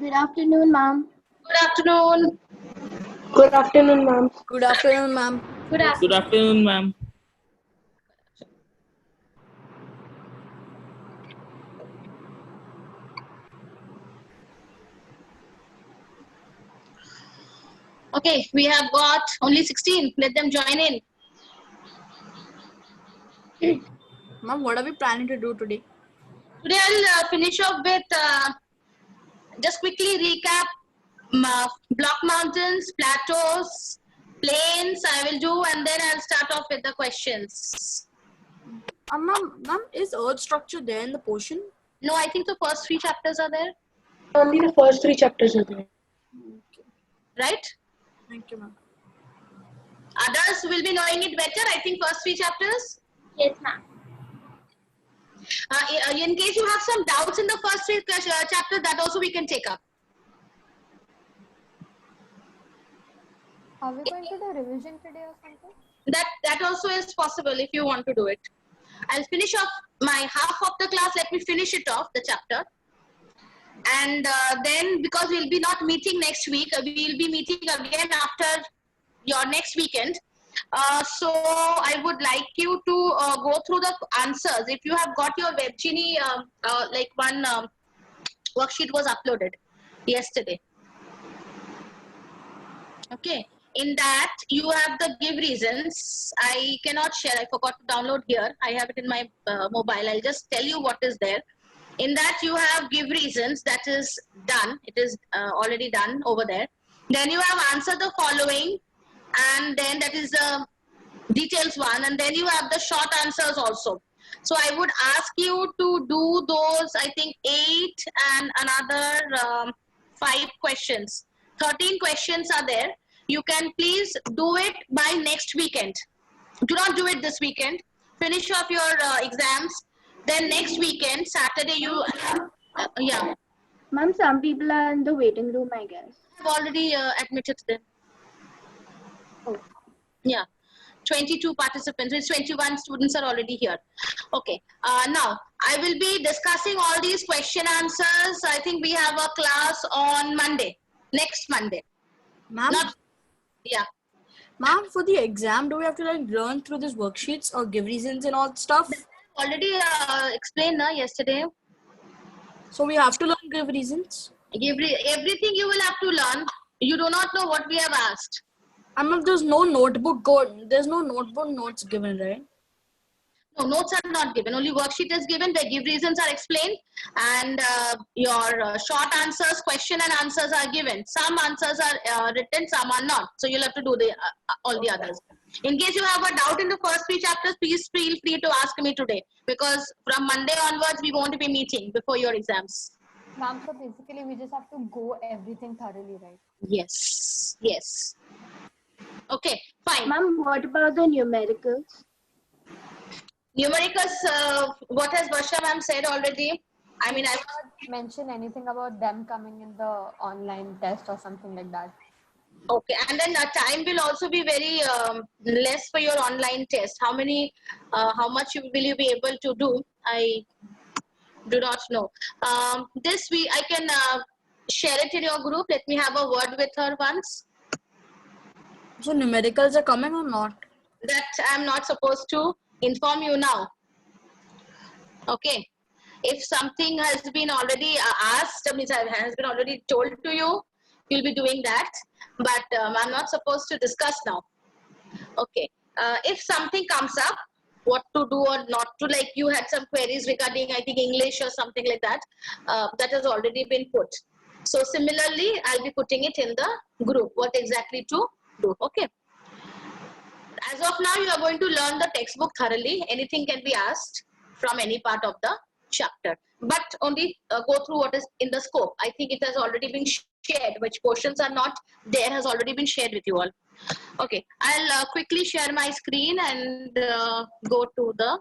Good afternoon, ma'am. Good afternoon. Good afternoon, ma'am. Good afternoon, ma'am. Good afternoon, ma'am. Okay, we have got only 16. Let them join in. Ma'am, what are we planning to do today? Today I'll finish off with just quickly recap block mountains, plateaus, plains I will do, and then I'll start off with the questions. Ma'am, is earth structure there in the portion? No, I think the first 3 chapters are there, Only the first 3 chapters are there. right? Thank you, ma'am. Others will be knowing it better. I think first 3 chapters. Yes, ma'am. In case you have some doubts in the first 3 chapters, that also we can take up. Are we going to do revision today or something? That also is possible if you want to do it. I'll finish off my half of the class. Let me finish it off, the chapter. And then, because we'll be not meeting next week, we'll be meeting again after your next weekend. So I would like you to go through the answers. If you have got your WebGenie, like one worksheet was uploaded yesterday. Okay. In that, you have the give reasons. I cannot share. I forgot to download here. I have it in my mobile. I'll just tell you what is there. In that, you have give reasons. That is done. It is already done over there. Then you have answer the following. And then that is the details one. And then you have the short answers also. So I would ask you to do those, I think, 8 and another 5 questions. 13 questions are there. You can please do it by next weekend. Do not do it this weekend. Finish off your exams. Then next weekend, Saturday, you, yeah. Ma'am, some people are in the waiting room, I guess. I've already admitted them. Oh. Yeah. 22 participants, which 21 students are already here. Okay. Now, I will be discussing all these question answers. I think we have a class on Monday. Next Monday. Ma'am, Yeah. ma'am, for the exam, do we have to like learn through these worksheets or give reasons and all that stuff? Already explained yesterday. So we have to learn give reasons? Everything you will have to learn. You do not know what we have asked. Ma'am, there's no notebook there's no notebook notes given, right? No, notes are not given. Only worksheet is given where give reasons are explained, and your short answers, question and answers are given. Some answers are written, some are not. So you'll have to do the all the others. In case you have a doubt in the first 3 chapters, please feel free to ask me today, because from Monday onwards we won't be meeting before your exams. Ma'am, so basically we just have to go everything thoroughly, right? Yes. Yes. Okay. Fine. Ma'am, what about the numericals? Numericals, what has Varsha ma'am said already? I mean, I Mention anything about them coming in the online test or something like that? okay, and then time will also be very less for your online test. How much will you be able to do? I do not know. This I can share it in your group. Let me have a word with her once. So numericals are coming or not? That I'm not supposed to inform you now. Okay. If something has been already asked, means has been already told to you, you'll be doing that. But I'm not supposed to discuss now. Okay. If something comes up, what to do or not to, like you had some queries regarding, I think, English or something like that, that has already been put. So similarly, I'll be putting it in the group, what exactly to do. Okay. As of now, you are going to learn the textbook thoroughly. Anything can be asked from any part of the chapter, but only go through what is in the scope. I think it has already been shared. Which portions are not there has already been shared with you all. Okay, I'll quickly share my screen and go to the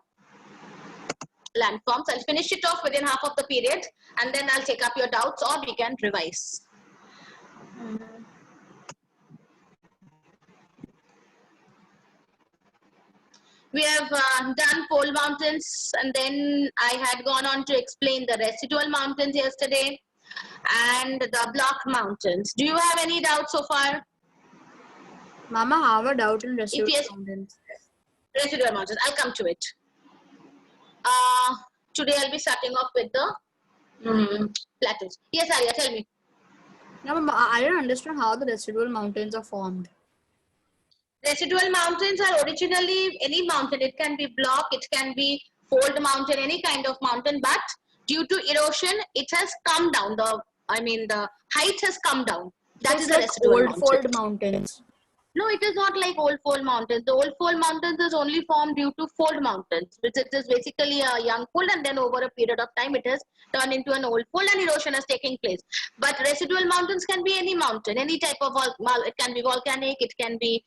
landforms. I'll finish it off within half of the period, and then I'll take up your doubts, or we can revise. We have done pole mountains, and then I had gone on to explain the residual mountains yesterday. and the block mountains. Do you have any doubts so far? Ma'am, I have a doubt in residual yes- mountains. Residual mountains. I'll come to it. Today I'll be starting off with the plateaus. Yes, Arya, tell me. No, ma'am, I don't understand how the residual mountains are formed. Residual mountains are originally any mountain. It can be block, it can be fold mountain, any kind of mountain. But due to erosion, it has come down. The height has come down. That So is it's a like residual old mountain. fold mountains. No, it is not like old fold mountains. The old fold mountains is only formed due to fold mountains, which it is basically a young fold, and then over a period of time it has turned into an old fold and erosion is taking place. But residual mountains can be any mountain, any type of it can be volcanic, it can be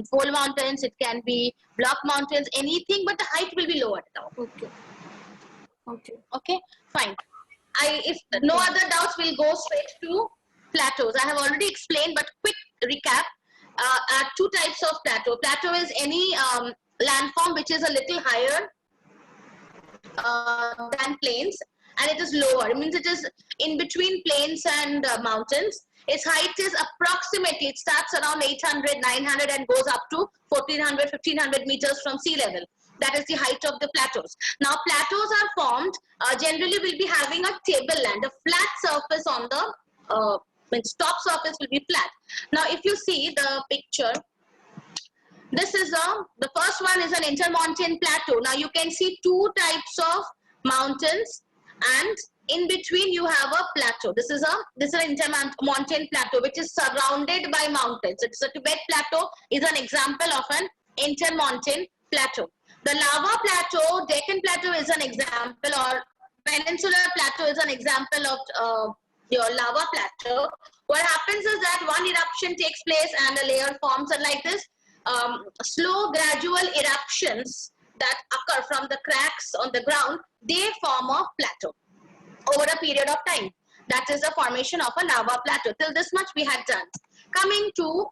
fold mountains, it can be block mountains, anything, but the height will be lower now. Okay. Okay. Okay, fine. If no other doubts, we'll go straight to plateaus. I have already explained, but quick recap. Two types of plateau. Plateau is any landform which is a little higher than plains, and it is lower. It means it is in between plains and mountains. Its height is approximately, it starts around 800, 900 and goes up to 1400, 1500 meters from sea level. That is the height of the plateaus. Now, plateaus are formed, generally will be having a tableland, a flat surface on the top surface will be flat. Now, if you see the picture, this is the first one is an intermontane plateau. Now, you can see two types of mountains, and in between you have a plateau. This is an intermontane plateau which is surrounded by mountains. It's a Tibet plateau is an example of an intermontane plateau. The lava plateau, Deccan plateau is an example, or peninsular plateau is an example of your lava plateau. What happens is that one eruption takes place and a layer forms, and like this, slow gradual eruptions that occur from the cracks on the ground, they form a plateau over a period of time. That is the formation of a lava plateau. Till this much we had done. Coming to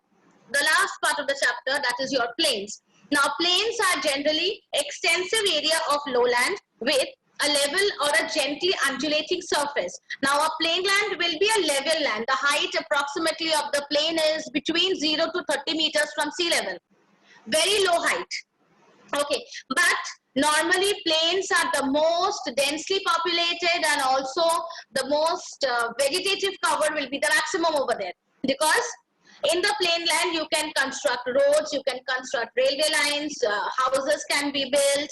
the last part of the chapter, that is your plains. Now, plains are generally extensive area of lowland with a level or a gently undulating surface. Now, a plain land will be a level land. The height approximately of the plain is between 0 to 30 meters from sea level. Very low height. Okay, but normally plains are the most densely populated, and also the most vegetative cover will be the maximum over there, because in the plain land you can construct roads, you can construct railway lines, houses can be built,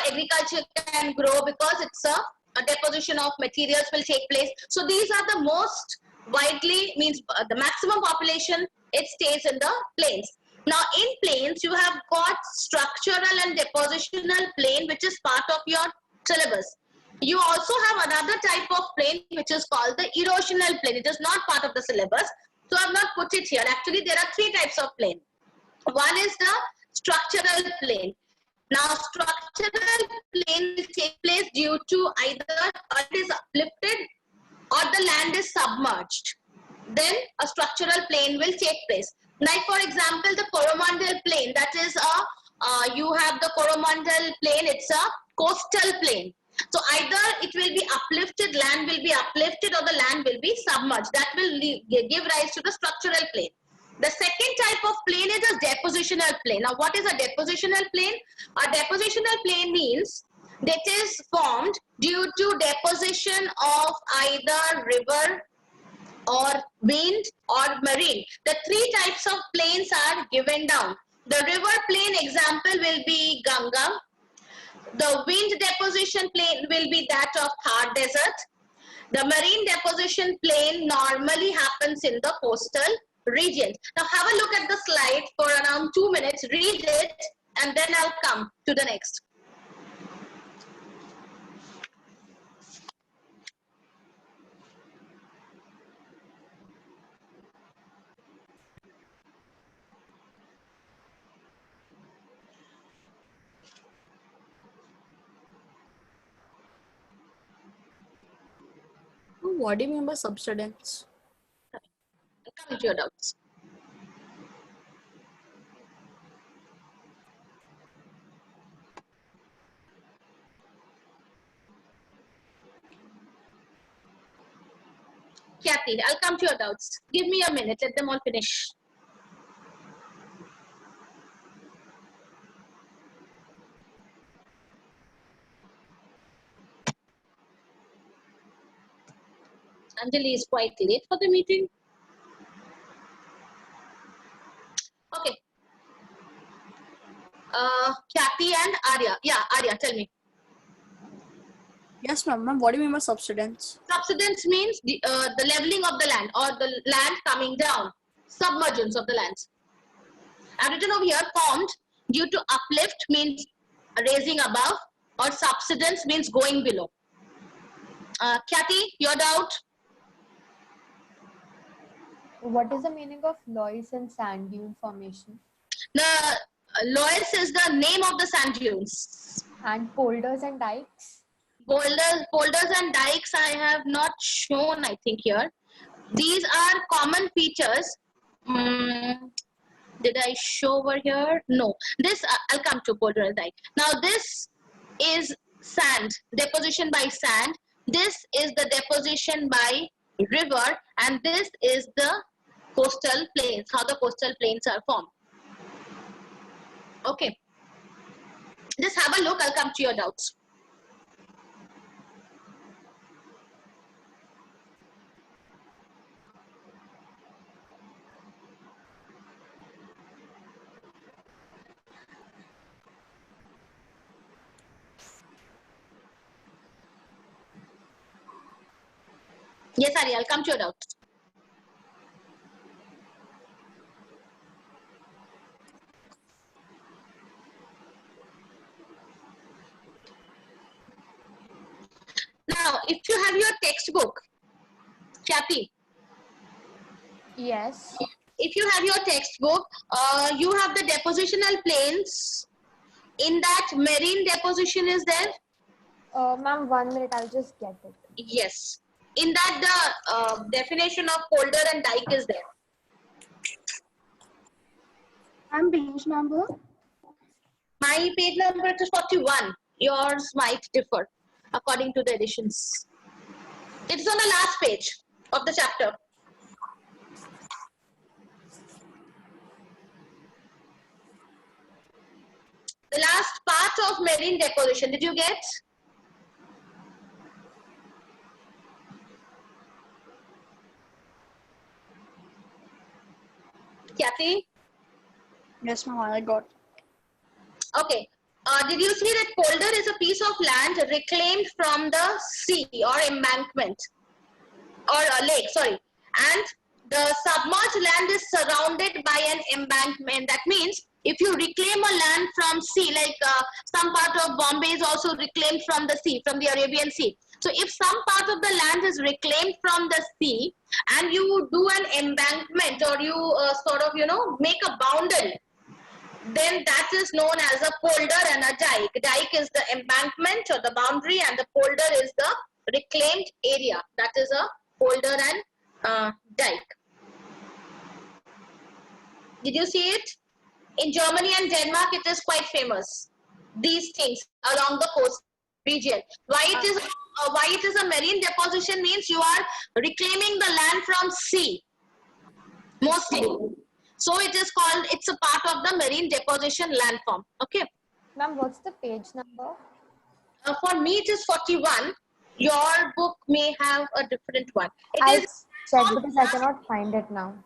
agriculture can grow, because it's a deposition of materials will take place. So these are the most widely, means the maximum population, it stays in the plains. Now, in plains, you have got structural and depositional plain, which is part of your syllabus. You also have another type of plain, which is called the erosional plain. It is not part of the syllabus, so I have not put it here. Actually, there are three types of plain. One is the structural plain. Now, structural plain will take place due to either earth is uplifted or the land is submerged. Then a structural plain will take place. Like, for example, the Coromandel plain, that is you have the Coromandel plain, it's a coastal plain. So either it will be uplifted, land will be uplifted, or the land will be submerged. That will give rise to the structural plain. The second type of plain is a depositional plain. Now, what is a depositional plain? A depositional plain means that is formed due to deposition of either river or wind or marine. The three types of plains are given down. The river plain example will be Ganga. The wind deposition plain will be that of Thar Desert. The marine deposition plain normally happens in the coastal regions. Now have a look at the slide for around 2 minutes, read it, and then I'll come to the next. What do you mean by subsidence? Come to your doubts. Kathy, I'll come to your doubts. Give me a minute. Let them all finish. Anjali is quite late for the meeting. Okay. Kathy and Arya. Yeah, Arya, tell me. Yes, ma'am. Ma'am, what do you mean by subsidence? Subsidence means the leveling of the land or the land coming down. Submergence of the lands. I've written over here, formed due to uplift means raising above, or subsidence means going below. Kathy, your doubt? What is the meaning of loess and sand dune formation? The loess is the name of the sand dunes. And polders and dikes? Boulders and dikes I have not shown, I think, here. These are common features. Did I show over here? No. This, I'll come to boulder and dike. Now this is sand, deposition by sand. This is the deposition by river, and this is the coastal plains, how the coastal plains are formed. Okay. Just have a look, I'll come to your doubts. Yes, Ari, I'll come to your doubts. Now, if you have your textbook, Kathy, Yes. if you have your textbook, you have the depositional plains. In that, marine deposition is there. Ma'am, 1 minute, I'll just get it. Yes. In that, the definition of polder and dike is there. I'm page number. My page number is 41. Yours might differ according to the editions. It's on the last page of the chapter. The last part of marine deposition. Did you get? Kathy? Yes, ma'am. I got. Okay. Did you see that polder is a piece of land reclaimed from the sea or embankment or a lake, sorry. And the submerged land is surrounded by an embankment. That means if you reclaim a land from sea, like some part of Bombay is also reclaimed from the sea, from the Arabian Sea. So if some part of the land is reclaimed from the sea and you do an embankment or you sort of, make a boundary, then that is known as a polder and a dike. Dike is the embankment or the boundary, and the polder is the reclaimed area. That is a polder and dike. Did you see it? In Germany and Denmark, it is quite famous. These things along the coast region. Why it is a marine deposition means you are reclaiming the land from sea, mostly. So it is called, it's a part of the marine deposition landform. Okay. Ma'am, what's the page number? For me, it is 41. Your book may have a different one. It I'll is check because I cannot find it now.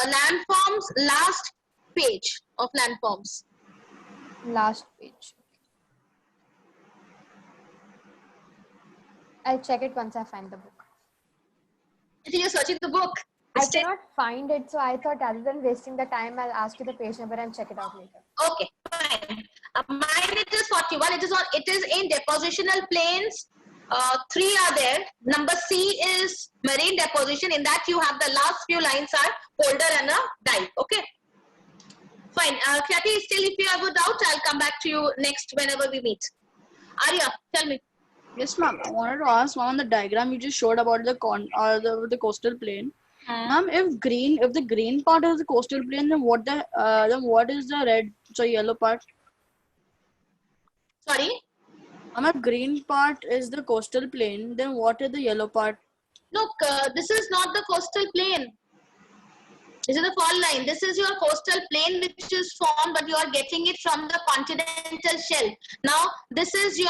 landforms, last page of landforms. Last page. I'll check it once I find the book. I think you're searching the book. I cannot find it, so I thought rather than wasting the time, I'll ask you the page number and check it out later. Okay, fine. Mine it is 41. It is in depositional plains. 3 are there. Number C is marine deposition. In that you have the last few lines are polder and a dike. Okay. Fine. Kathy, still if you have a doubt, I'll come back to you next whenever we meet. Arya, tell me. Yes, ma'am. I wanted to ask one on the diagram you just showed about the coastal plain. Ma'am, if the green part is the coastal plain, then what is the red, so yellow part? Sorry? Ma'am, if green part is the coastal plain, then what is the yellow part? Look, this is not the coastal plain. This is the fault line. This is your coastal plain which is formed, but you are getting it from the continental shelf. Now, this is your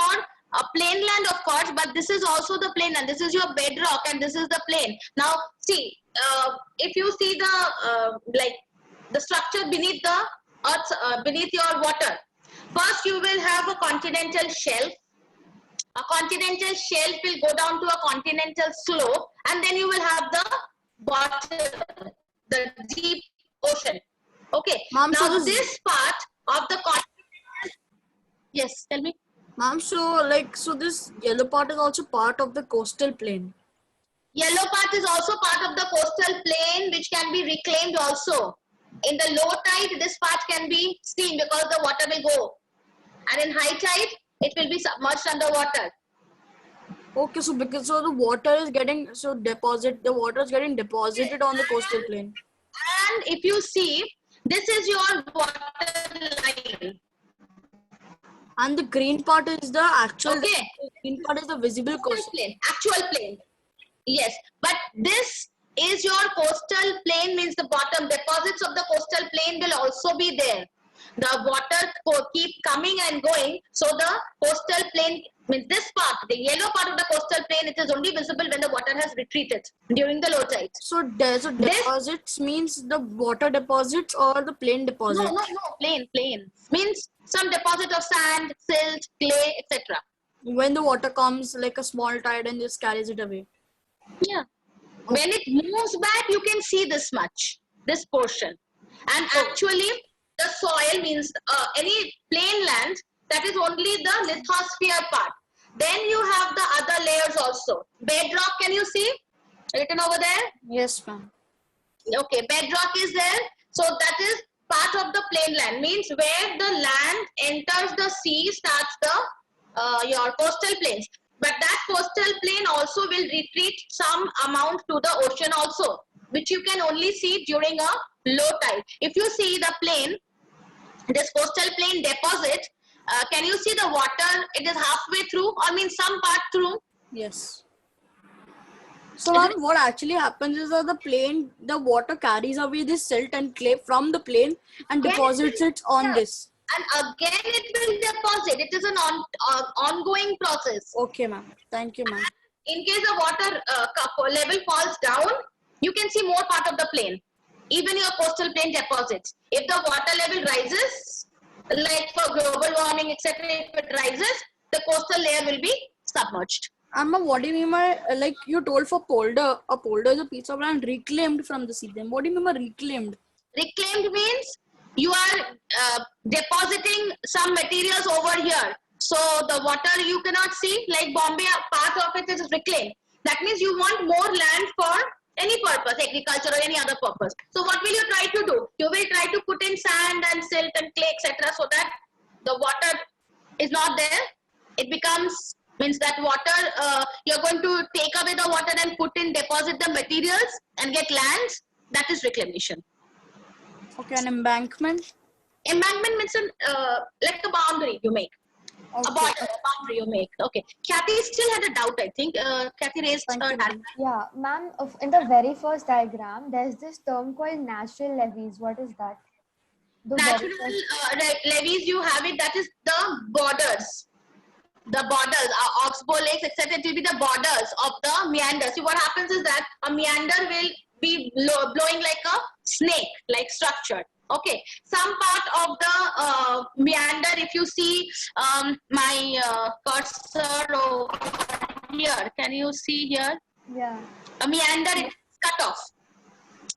plain land, of course, but this is also the plain land. This is your bedrock, and this is the plain. Now, see, if you see the like the structure beneath the earth, beneath your water. First, you will have a continental shelf. A continental shelf will go down to a continental slope, and then you will have the bottom, the deep ocean. Okay. Ma'am, Now so this part of the continent. Yes, tell me. Ma'am, so this yellow part is also part of the coastal plain. Yellow part is also part of the coastal plain, which can be reclaimed also. In the low tide, this part can be seen because the water will go, and in high tide, it will be submerged underwater. Okay, so the water is getting the water is getting deposited on the coastal plain. And if you see, this is your water line. And the green part is the actual. Okay. Green part is the visible coastal. Plain, actual plain. Yes, but this is your coastal plain, means the bottom deposits of the coastal plain will also be there. The water keep coming and going, so the coastal plain means this part, the yellow part of the coastal plain, it is only visible when the water has retreated during the low tide. So deposits means the water deposits or the plain deposits? No, plain means some deposit of sand, silt, clay, etc. When the water comes like a small tide and just carries it away. Yeah. When it moves back, you can see this much, this portion. And actually, the soil means any plain land, that is only the lithosphere part. Then you have the other layers also. Bedrock, can you see? Written over there? Yes, ma'am. Okay, bedrock is there. So that is part of the plain land. Means where the land enters the sea starts the your coastal plains. But that coastal plain also will retreat some amount to the ocean also, which you can only see during a low tide. If you see the plain, this coastal plain deposit, can you see the water? It is halfway through, or means some part through. Yes. So ma'am, what actually happens is that the water carries away this silt and clay from the plain and deposits it on this. And again it will deposit. It is an ongoing process. Okay, ma'am. Thank you, ma'am. In case the water level falls down, you can see more part of the plain. Even your coastal plain deposits. If the water level rises, like for global warming, etc., if it rises, the coastal layer will be submerged. Amma, what do you mean by, like you told for polder, a polder is a piece of land reclaimed from the sea. Then what do you mean by reclaimed? Reclaimed means you are depositing some materials over here. So the water you cannot see, like Bombay, part of it is reclaimed. That means you want more land for any purpose, agriculture or any other purpose. So what will you try to do? You will try to put in sand and silt and clay, etc., so that the water is not there. It becomes, means that water, you're going to take away the water and put in, deposit the materials and get lands. That is reclamation. Okay, an embankment? Embankment means like a boundary you make. Okay. A border, a boundary you make. Okay. Kathy still had a doubt, I think. Kathy raised her hand. Yeah, ma'am, in the very first diagram, there's this term called natural levees. What is that? The very Natural first- levees, you have it, that is the borders. The borders, oxbow lakes, etc. It will be the borders of the meander. See, what happens is that a meander will be blowing like a snake, like structure. Okay, some part of the meander, if you see my cursor over here, can you see here? Yeah. A meander is cut off.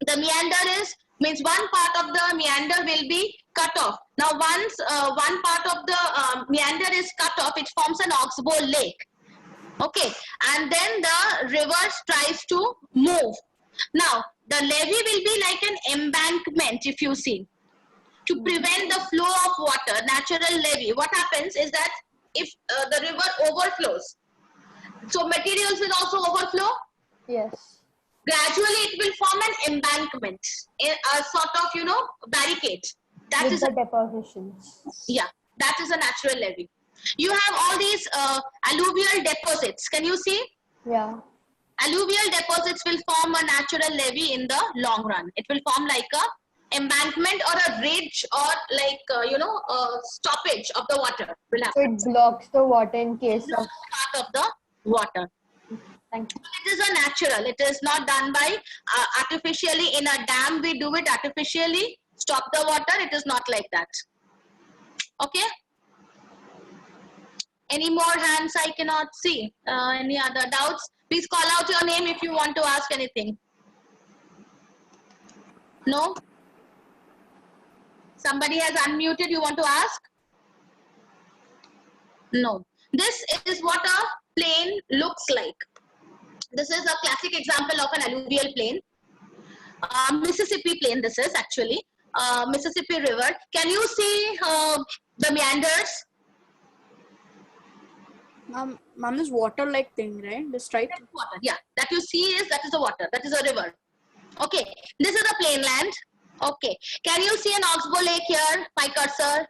The meander means one part of the meander will be cut off. Now, once one part of the meander is cut off, it forms an oxbow lake. Okay, and then the river tries to move. Now, the levee will be like an embankment, if you see, to prevent the flow of water, natural levee. What happens is that if the river overflows, so materials will also overflow. Yes. Gradually, it will form an embankment, a sort of, barricade. That With is the depositions. yeah, that is a natural levee. You have all these alluvial deposits. Can you see? Yeah. Alluvial deposits will form a natural levee in the long run. It will form like a embankment or a ridge or like, a stoppage of the water will So happen. it blocks the water in case of. Part of the water. Thank you. It is a natural. It is not done by artificially. In a dam, we do it artificially. Stop the water. It is not like that. Okay. Any more hands I cannot see? Any other doubts? Please call out your name if you want to ask anything. No? Somebody has unmuted. You want to ask? No. This is what a plain looks like. This is a classic example of an alluvial plain. Mississippi plain this is actually. Mississippi River. Can you see the meanders? Ma'am, this water-like thing, right? This stripe. Water, yeah. That you see is the water. That is a river. Okay. This is a plain land. Okay. Can you see an oxbow lake here, my cursor?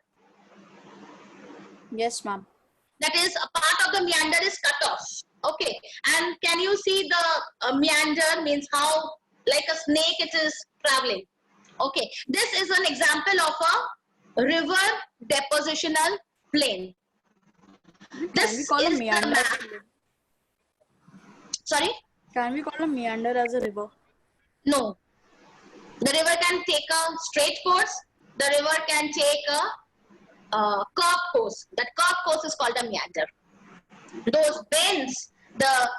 Yes, ma'am. That is a part of the meander is cut off. Okay. And can you see the meander means how like a snake it is traveling. Okay. This is an example of a river depositional plain. This Can we call a is meander? the map. Sorry? Can we call a meander as a river? No. The river can take a straight course. The river can take a curved course. That curved course is called a meander. Those bends, the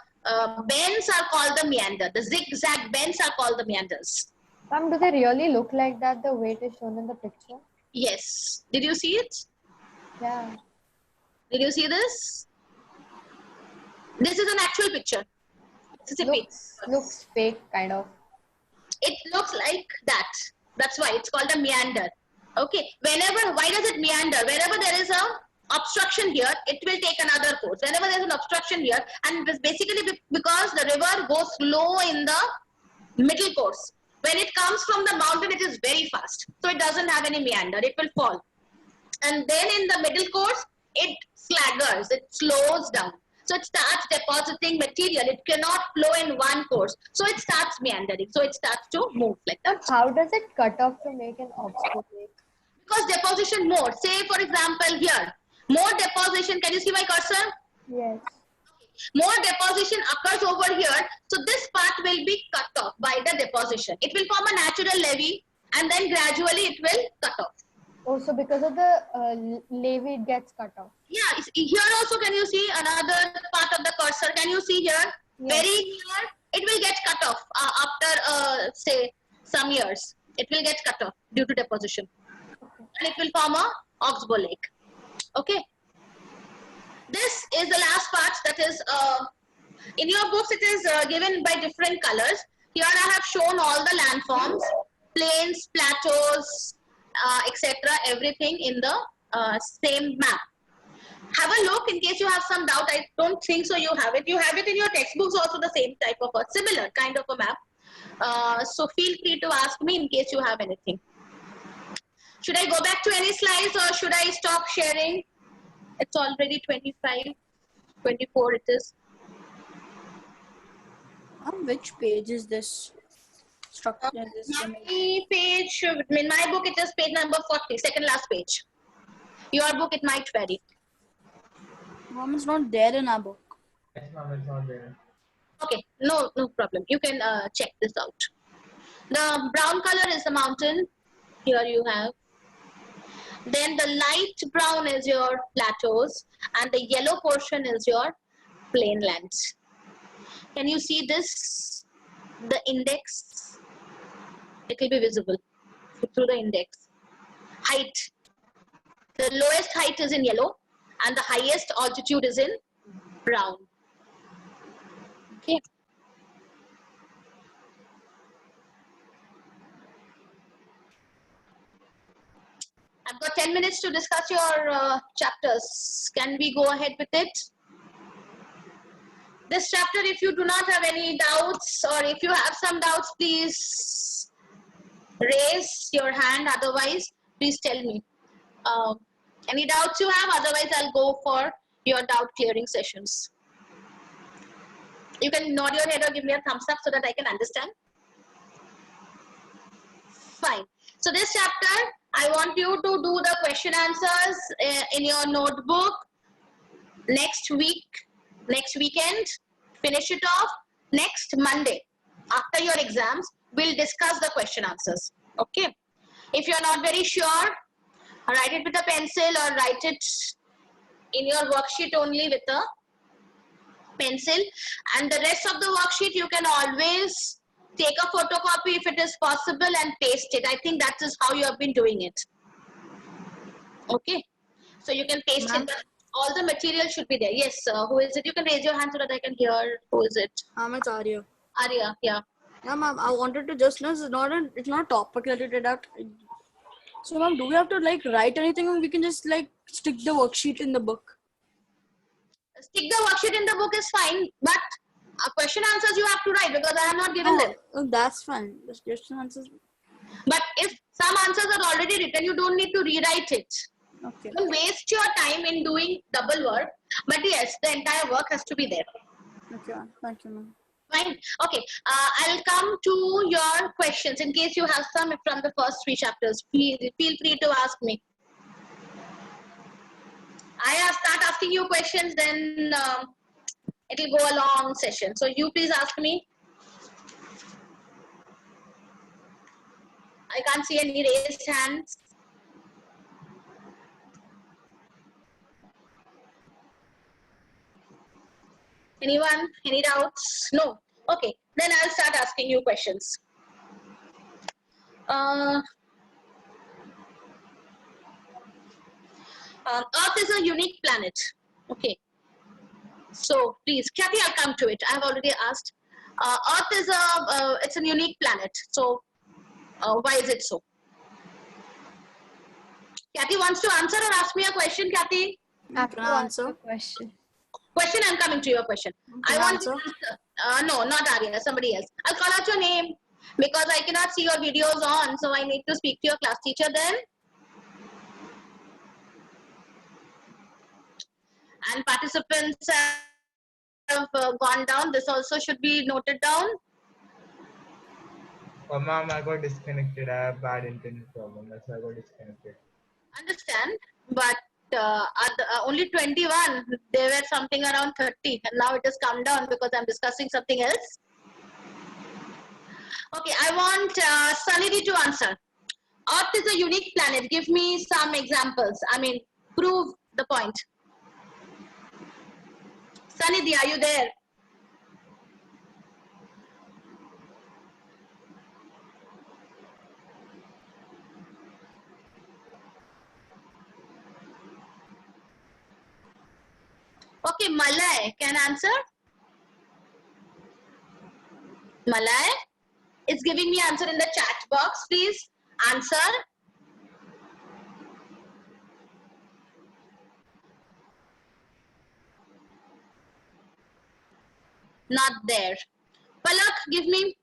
bends are called the meander. The zigzag bends are called the meanders. Ma'am, do they really look like that the way it is shown in the picture? Yes. Did you see it? Yeah. Did you see this? This is an actual picture. Mississippi. Looks fake, kind of. It looks like that. That's why it's called a meander. Okay. Why does it meander? Wherever there is a obstruction here, it will take another course. Whenever there is an obstruction here, and it's basically because the river goes slow in the middle course. When it comes from the mountain, it is very fast. So it doesn't have any meander. It will fall. And then in the middle course, it slaggers. It slows down. So it starts depositing material. It cannot flow in one course. So it starts meandering. So it starts to move like that. How does it cut off to make an oxbow lake? Because deposition more. Say for example here, more deposition. Can you see my cursor? Yes. More deposition occurs over here. So this part will be cut off by the deposition. It will form a natural levee and then gradually it will cut off. Oh, so because of the levee, it gets cut off. Yeah, here also can you see another part of the cursor? Can you see here? Yes. Very here, it will get cut off after say some years. It will get cut off due to deposition. Okay. And it will form a oxbow lake. Okay. This is the last part that is in your books it is given by different colors. Here I have shown all the landforms, plains, plateaus, etc. Everything in the same map. Have a look in case you have some doubt. I don't think so you have it. You have it in your textbooks also, the same type of a similar kind of a map. So feel free to ask me in case you have anything. Should I go back to any slides or should I stop sharing? It's already 25, 24 it is. On which page is this structure? This My page, in my book it is page number 40, second last page. Your book it might vary. Mom, is not there in our book. Yes, ma'am, it's not there. Okay, no problem. You can check this out. The brown color is the mountain. Here you have. Then the light brown is your plateaus and the yellow portion is your plain lands. Can you see this? The index. It will be visible through the index. Height. The lowest height is in yellow and the highest altitude is in brown. Okay. I've got 10 minutes to discuss your chapters. Can we go ahead with it? This chapter, if you do not have any doubts or if you have some doubts, please raise your hand. Otherwise, please tell me. Any doubts you have? Otherwise, I'll go for your doubt clearing sessions. You can nod your head or give me a thumbs up so that I can understand. Fine. So this chapter, I want you to do the question answers in your notebook next week, next weekend. Finish it off. Next Monday, after your exams, we'll discuss the question answers. Okay. If you're not very sure, write it with a pencil or write it in your worksheet only with a pencil. And the rest of the worksheet, you can always take a photocopy if it is possible and paste it. I think that is how you have been doing it. Okay. So you can paste it. But all the material should be there. Yes, who is it? You can raise your hand so that I can hear who is it. It's Arya. Arya, yeah. Yeah, ma'am. I wanted to just know it's not a topic related out. So, ma'am, do we have to like write anything, or we can just like stick the worksheet in the book? Stick the worksheet in the book is fine, but question answers you have to write because I have not given them. Oh, that's fine. The question answers. But if some answers are already written, you don't need to rewrite it. Okay. Don't waste your time in doing double work. But yes, the entire work has to be there. Okay, thank you, ma'am. Fine. Okay. I'll come to your questions in case you have some from the first 3 chapters. Please feel free to ask me. I start asking you questions, then it will go a long session. So you please ask me. I can't see any raised hands. Anyone? Any doubts? No. Okay. Then I'll start asking you questions. Earth is a unique planet. Okay. So please, Kathy, I'll come to it. I have already asked. Earth is it's a unique planet. So why is it so? Kathy wants to answer or ask me a question, Kathy? After answer question. Question, I'm coming to your question. I want to answer. No, not Arya, somebody else. I'll call out your name because I cannot see your videos on, so I need to speak to your class teacher then. And participants have gone down. This also should be noted down. Oh, ma'am, I got disconnected. I have bad internet problem. That's why I got disconnected. Understand, but only 21. There were something around 30, and now it has come down because I'm discussing something else. Okay, I want Sunidhi to answer. Earth is a unique planet. Give me some examples. I mean, prove the point. Sunidhi, are you there? Okay, Malay can answer. Malay is giving me answer in the chat box. Please answer. Not there. Palak, give me.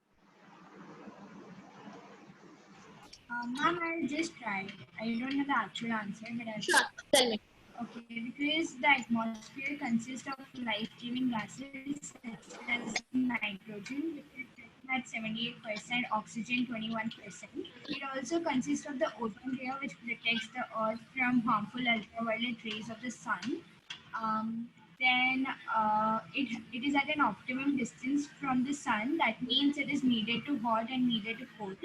Ma'am, I'll just try. I don't know the actual answer, but I'll Sure, tell me. Okay, because the atmosphere consists of life-giving gases such as nitrogen, which is at 78%, oxygen 21%. It also consists of the ozone layer, which protects the earth from harmful ultraviolet rays of the sun. Then it is at an optimum distance from the sun. That means it is neither too hot and neither too cold.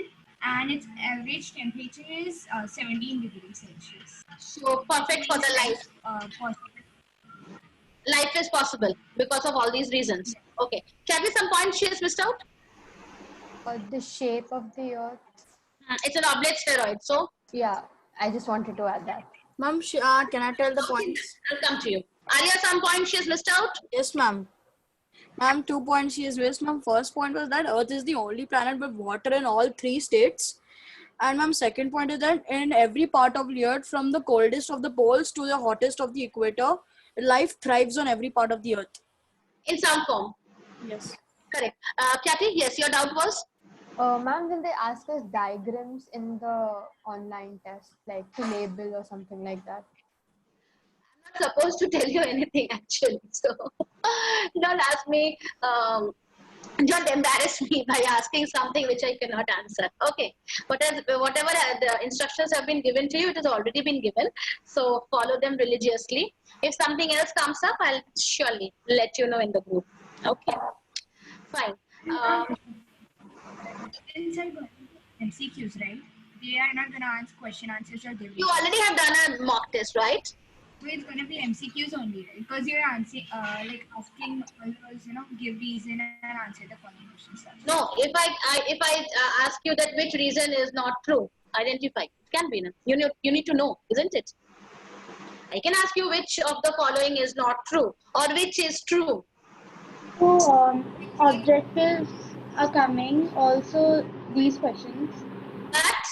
And its average temperature is 17 degrees Celsius. So perfect for the life. Life is possible because of all these reasons. Okay. Kathy, some points she has missed out? The shape of the earth. It's an oblate spheroid. So Yeah, I just wanted to add that. Ma'am, can I tell the points? I'll come to you. Arya, some points she has missed out? Yes, ma'am. Ma'am, 2 points she has missed. Ma'am, first point was that Earth is the only planet with water in all 3 states. And ma'am, second point is that in every part of the Earth, from the coldest of the poles to the hottest of the equator, life thrives on every part of the Earth. In some form. Yes. Correct. Kathy, yes, your doubt was? Ma'am, will they ask us diagrams in the online test, like to label or something like that? not supposed to tell you anything actually. So don't ask me. Don't embarrass me by asking something which I cannot answer. Okay, whatever the instructions have been given to you, it has already been given. So follow them religiously. If something else comes up, I'll surely let you know in the group. Okay, fine. Students are going to MCQs, right? They are not going to ask question answers or give You reasons. already have done a mock test, right? So it's going to be MCQs only, right? Because you're answering, like asking all those, give reason and answer the following questions. No, if I ask you that which reason is not true, identify. It can be. No? You need to know, isn't it? I can ask you which of the following is not true or which is true. So objectives are coming. Also, these questions. But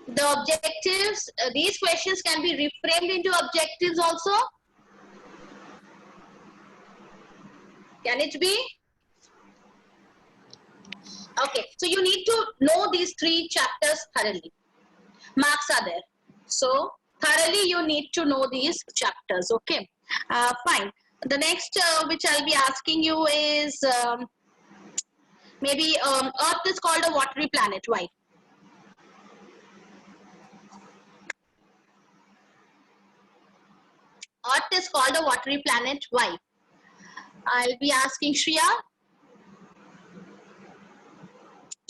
the objectives, these questions can be reframed into objectives also. Can it be? Okay, so you need to know these 3 chapters thoroughly. Marks are there. So thoroughly you need to know these chapters. Okay, fine. The next which I'll be asking you is maybe Earth is called a watery planet. Why? Earth is called a watery planet. Why? I'll be asking Shreya.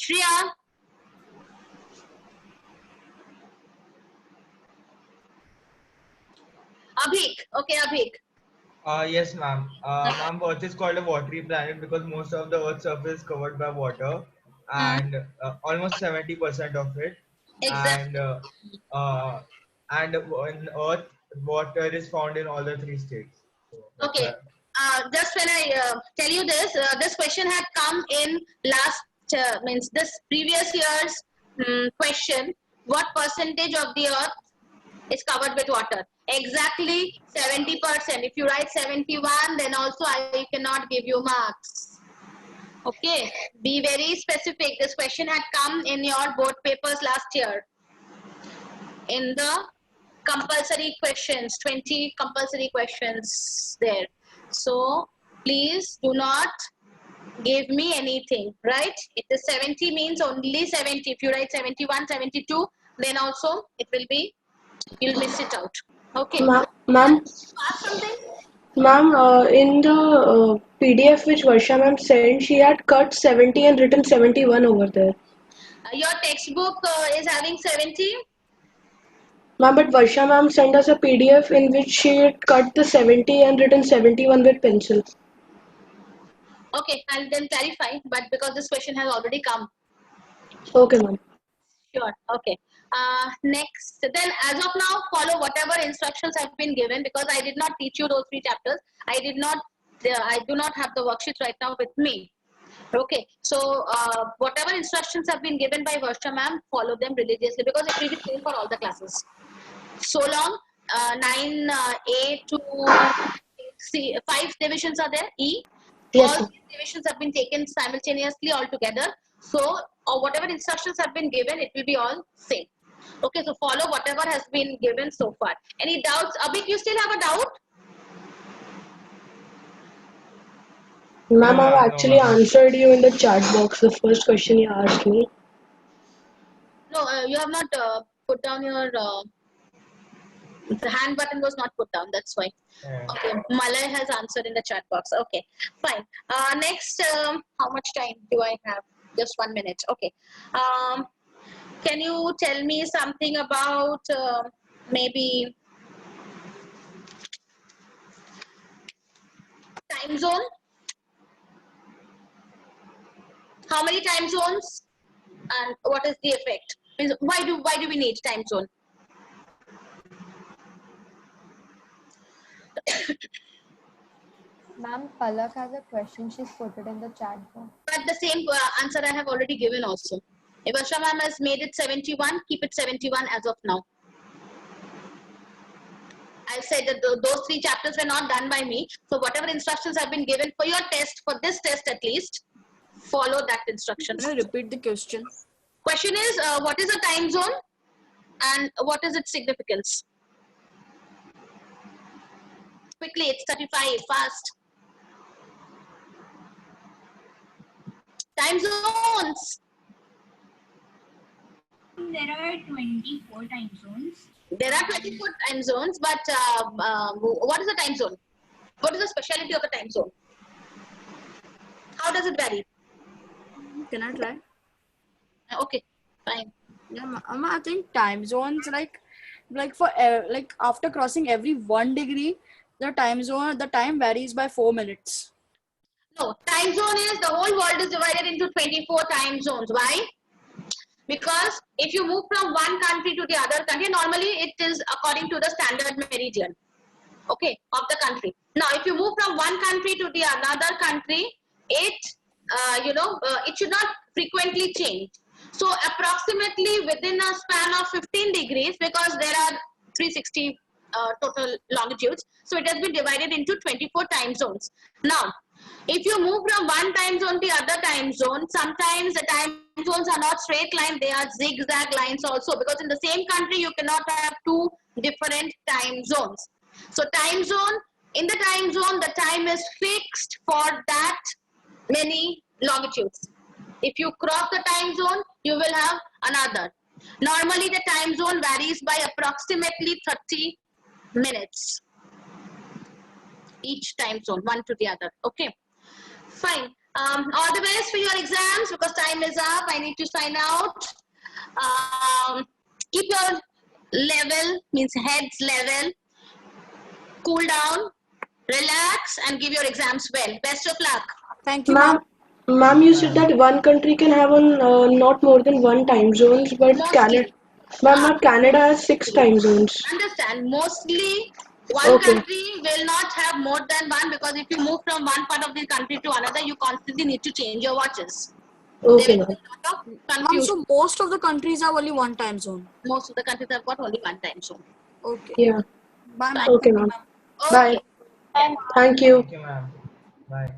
Shreya. Abhik. Okay, Abhik. Yes, ma'am. Ma'am, Earth is called a watery planet because most of the Earth's surface is covered by water, and almost 70% of it. Exactly. And in Earth, water is found in all the 3 states. So that's Okay. why- Just when I tell you this question had come in last means this previous year's question. What percentage of the Earth is covered with water? Exactly 70%. If you write 71, then also I cannot give you marks. Okay, be very specific. This question had come in your board papers last year. In the compulsory questions, 20 compulsory questions there. So please do not give me anything, right? If the 70 means only 70. If you write 71, 72, then also it will be, you'll miss it out. Okay. Ma'am, Ask something? ma'am, in the PDF which Varsha ma'am sent, she had cut 70 and written 71 over there. Your textbook is having 70. Ma'am, but Varsha ma'am sent us a PDF in which she had cut the 70 and written 71 with pencil. Okay, I'll then clarify, but because this question has already come. Okay, ma'am. Sure. Okay. Next, then as of now, follow whatever instructions have been given because I did not teach you those 3 chapters. I do not have the worksheet right now with me. Okay. So whatever instructions have been given by Varsha ma'am, follow them religiously because it will be same for all the classes. So long, 9A to C, 5 divisions are there. E. Yes, All ma'am. 3 divisions have been taken simultaneously all together. So, or whatever instructions have been given, it will be all same. Okay, so follow whatever has been given so far. Any doubts? Abhik, you still have a doubt? Ma'am, No, I've ma'am, no, actually ma'am. answered you in the chat box, the first question you asked me. No, you have not put down your, the hand button was not put down, that's why. Yeah. Okay, Malay has answered in the chat box. Okay, fine. Next, how much time do I have? Just 1 minute. Okay. Can you tell me something about maybe time zone? How many time zones? And what is the effect? Why do we need time zone? Ma'am, Palak has a question. She's put it in the chat box. But the same answer I have already given also. If Asha ma'am has made it 71, keep it 71 as of now. I said that those 3 chapters were not done by me. So whatever instructions have been given for your test, for this test at least, follow that instructions. Can you repeat the question? Question is, what is a time zone and what is its significance? Quickly, it's 35. Fast. Time zones. There are 24 time zones. There are 24 time zones, but what is the time zone? What is the speciality of the time zone? How does it vary? Can I try? Okay, fine. Yeah, I think time zones like for like after crossing every 1 degree, the time varies by 4 minutes. No, time zone is the whole world is divided into 24 time zones. Why? Because if you move from one country to the other country, normally it is according to the standard meridian, okay, of the country. Now, if you move from one country to the another country, it it should not frequently change. So approximately within a span of 15 degrees, because there are 360 total longitudes, so it has been divided into 24 time zones. Now, if you move from one time zone to the other time zone, sometimes the time zones are not straight line, they are zigzag lines also, because in the same country you cannot have two different time zones. So time zone, in the time zone, the time is fixed for that many longitudes. If you cross the time zone, you will have another. Normally the time zone varies by approximately 30 minutes. Each time zone, one to the other. Okay, fine. All the best for your exams, because time is up. I need to sign out. Keep your level, means heads level. Cool down, relax, and give your exams well. Best of luck. Thank you, ma'am. Ma'am, you said that one country can have not more than one time zones, but Canada, Mostly. ma'am, but Canada has 6 time zones. Understand, mostly one Okay. country will not have more than one, because if you move from one part of the country to another, you constantly need to change your watches. There Okay, will ma'am. be a lot of Ma'am, confusion. so most of the countries have only one time zone. Most of the countries have got only one time zone. Okay. Yeah. Bye, ma'am. Okay, ma'am. Okay. Bye. Thank you. Thank you, ma'am. Bye.